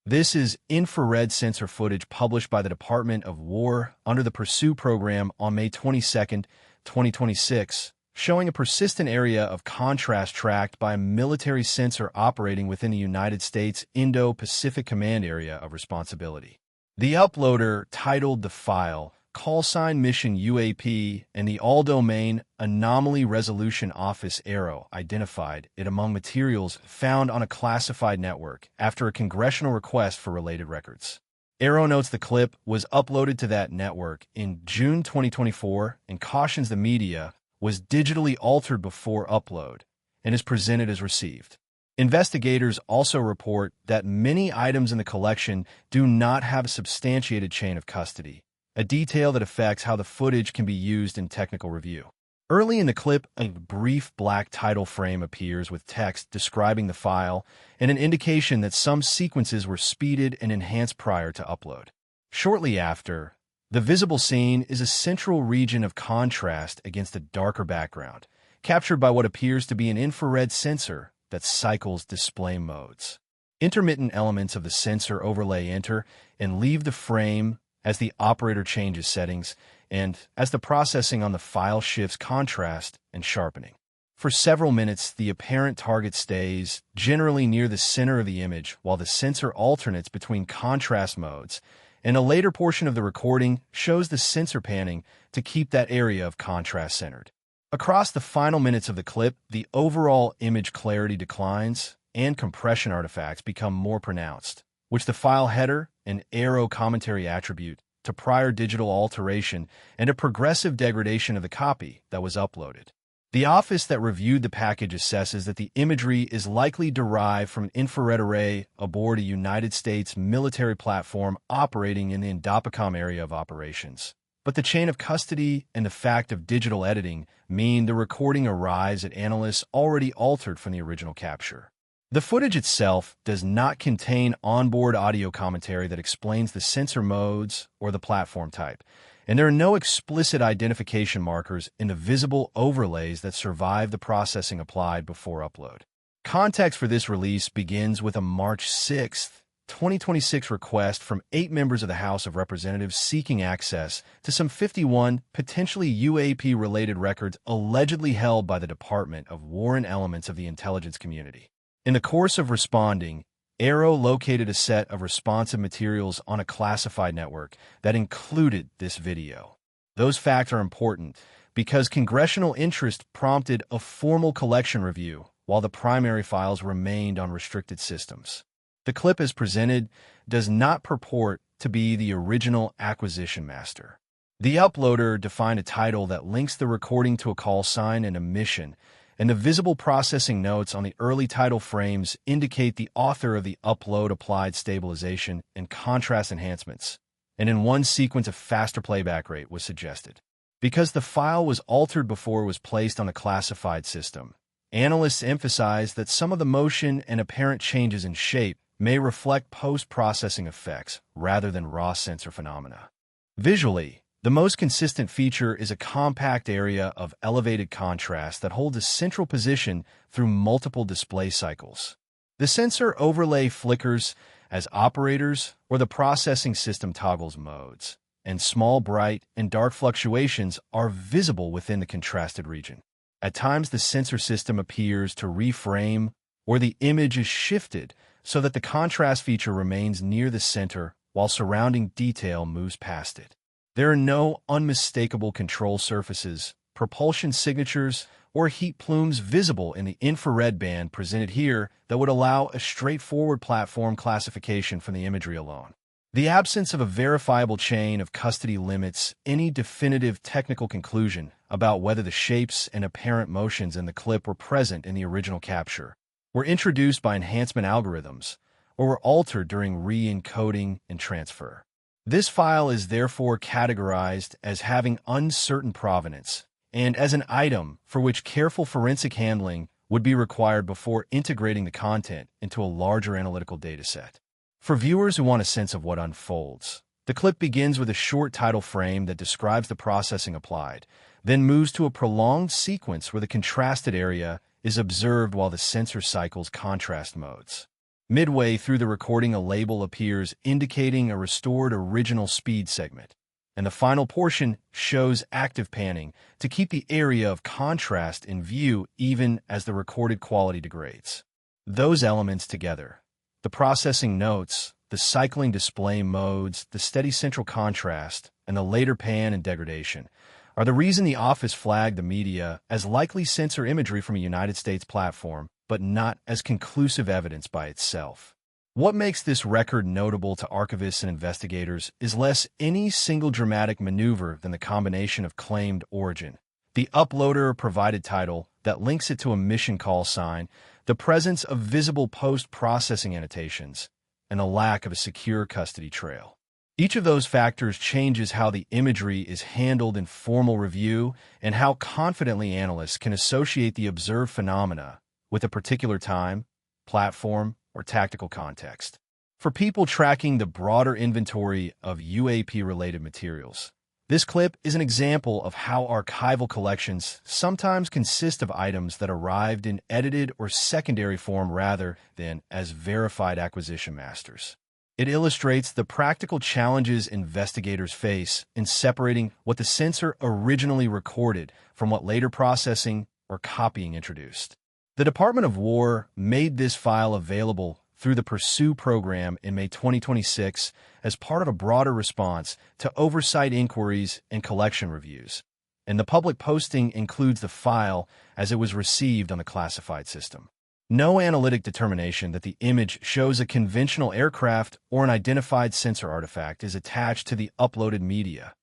This is infrared sensor footage published by the Department of War under the Pursue program on May 22, 2026, showing a persistent area of contrast tracked by a military sensor operating within the United States Indo-Pacific Command Area of Responsibility. The uploader titled the file CALLSIGN Mission UAP, and the all-domain Anomaly Resolution Office AARO identified it among materials found on a classified network after a congressional request for related records. AARO notes the clip was uploaded to that network in June 2024 and cautions the media was digitally altered before upload and is presented as received. Investigators also report that many items in the collection do not have a substantiated chain of custody, a detail that affects how the footage can be used in technical review. Early in the clip, a brief black title frame appears with text describing the file and an indication that some sequences were speeded and enhanced prior to upload. Shortly after, the visible scene is a central region of contrast against a darker background, captured by what appears to be an infrared sensor that cycles display modes. Intermittent elements of the sensor overlay enter and leave the frame as the operator changes settings and as the processing on the file shifts contrast and sharpening. For several minutes, the apparent target stays generally near the center of the image while the sensor alternates between contrast modes, and a later portion of the recording shows the sensor panning to keep that area of contrast centered. Across the final minutes of the clip, the overall image clarity declines and compression artifacts become more pronounced, which the file header and AARO commentary attribute to prior digital alteration and a progressive degradation of the copy that was uploaded. The office that reviewed the package assesses that the imagery is likely derived from an infrared array aboard a United States military platform operating in the INDOPACOM area of operations. But the chain of custody and the fact of digital editing mean the recording arrives at analysts already altered from the original capture. The footage itself does not contain onboard audio commentary that explains the sensor modes or the platform type, and there are no explicit identification markers in the visible overlays that survive the processing applied before upload. Context for this release begins with a March 6, 2026 request from 8 members of the House of Representatives seeking access to some 51 potentially UAP-related records allegedly held by the Department of War and elements of the intelligence community. In the course of responding, AARO located a set of responsive materials on a classified network that included this video. Those facts are important because congressional interest prompted a formal collection review while the primary files remained on restricted systems. The clip as presented does not purport to be the original acquisition master. The uploader defined a title that links the recording to a call sign and a mission, and the visible processing notes on the early title frames indicate the author of the upload applied stabilization and contrast enhancements, and in one sequence a faster playback rate was suggested. Because the file was altered before it was placed on a classified system, analysts emphasize that some of the motion and apparent changes in shape may reflect post-processing effects rather than raw sensor phenomena. Visually, the most consistent feature is a compact area of elevated contrast that holds a central position through multiple display cycles. The sensor overlay flickers as operators or the processing system toggles modes, and small bright and dark fluctuations are visible within the contrasted region. At times, the sensor system appears to reframe or the image is shifted so that the contrast feature remains near the center while surrounding detail moves past it. There are no unmistakable control surfaces, propulsion signatures, or heat plumes visible in the infrared band presented here that would allow a straightforward platform classification from the imagery alone. The absence of a verifiable chain of custody limits any definitive technical conclusion about whether the shapes and apparent motions in the clip were present in the original capture, were introduced by enhancement algorithms, or were altered during re-encoding and transfer. This file is therefore categorized as having uncertain provenance and as an item for which careful forensic handling would be required before integrating the content into a larger analytical dataset. For viewers who want a sense of what unfolds, the clip begins with a short title frame that describes the processing applied, then moves to a prolonged sequence where the contrasted area is observed while the sensor cycles contrast modes. Midway through the recording, a label appears indicating a restored original speed segment, and the final portion shows active panning to keep the area of contrast in view even as the recorded quality degrades. Those elements together, the processing notes, the cycling display modes, the steady central contrast, and the later pan and degradation, are the reason the office flagged the media as likely sensor imagery from a United States platform, but not as conclusive evidence by itself. What makes this record notable to archivists and investigators is less any single dramatic maneuver than the combination of claimed origin, the uploader provided title that links it to a mission call sign, the presence of visible post-processing annotations, and the lack of a secure custody trail. Each of those factors changes how the imagery is handled in formal review and how confidently analysts can associate the observed phenomena with a particular time, platform, or tactical context. For people tracking the broader inventory of UAP-related materials, this clip is an example of how archival collections sometimes consist of items that arrived in edited or secondary form rather than as verified acquisition masters. It illustrates the practical challenges investigators face in separating what the sensor originally recorded from what later processing or copying introduced. The Department of War made this file available through the Pursue program in May 2026 as part of a broader response to oversight inquiries and collection reviews, and the public posting includes the file as it was received on the classified system. No analytic determination that the image shows a conventional aircraft or an identified sensor artifact is attached to the uploaded media.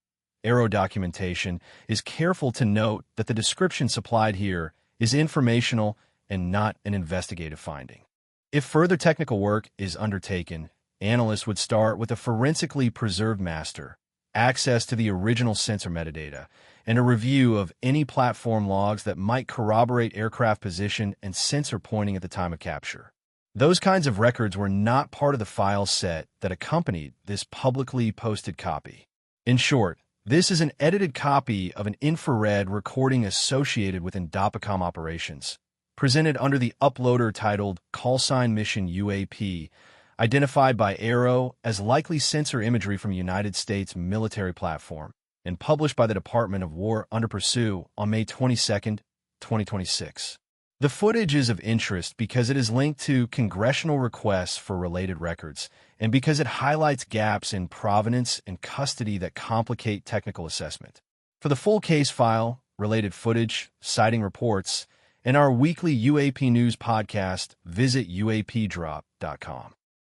AARO documentation is careful to note that the description supplied here is informational and not an investigative finding. If further technical work is undertaken, analysts would start with a forensically preserved master, access to the original sensor metadata, and a review of any platform logs that might corroborate aircraft position and sensor pointing at the time of capture. Those kinds of records were not part of the file set that accompanied this publicly posted copy. In short, this is an edited copy of an infrared recording associated with INDOPACOM operations, presented under the uploader titled CALLSIGN Mission UAP, identified by AARO as likely sensor imagery from a United States military platform, and published by the Department of War under Pursue on May 22, 2026. The footage is of interest because it is linked to congressional requests for related records, and because it highlights gaps in provenance and custody that complicate technical assessment. For the full case file, related footage, citing reports, and our weekly UAP News podcast, visit uapdrop.com.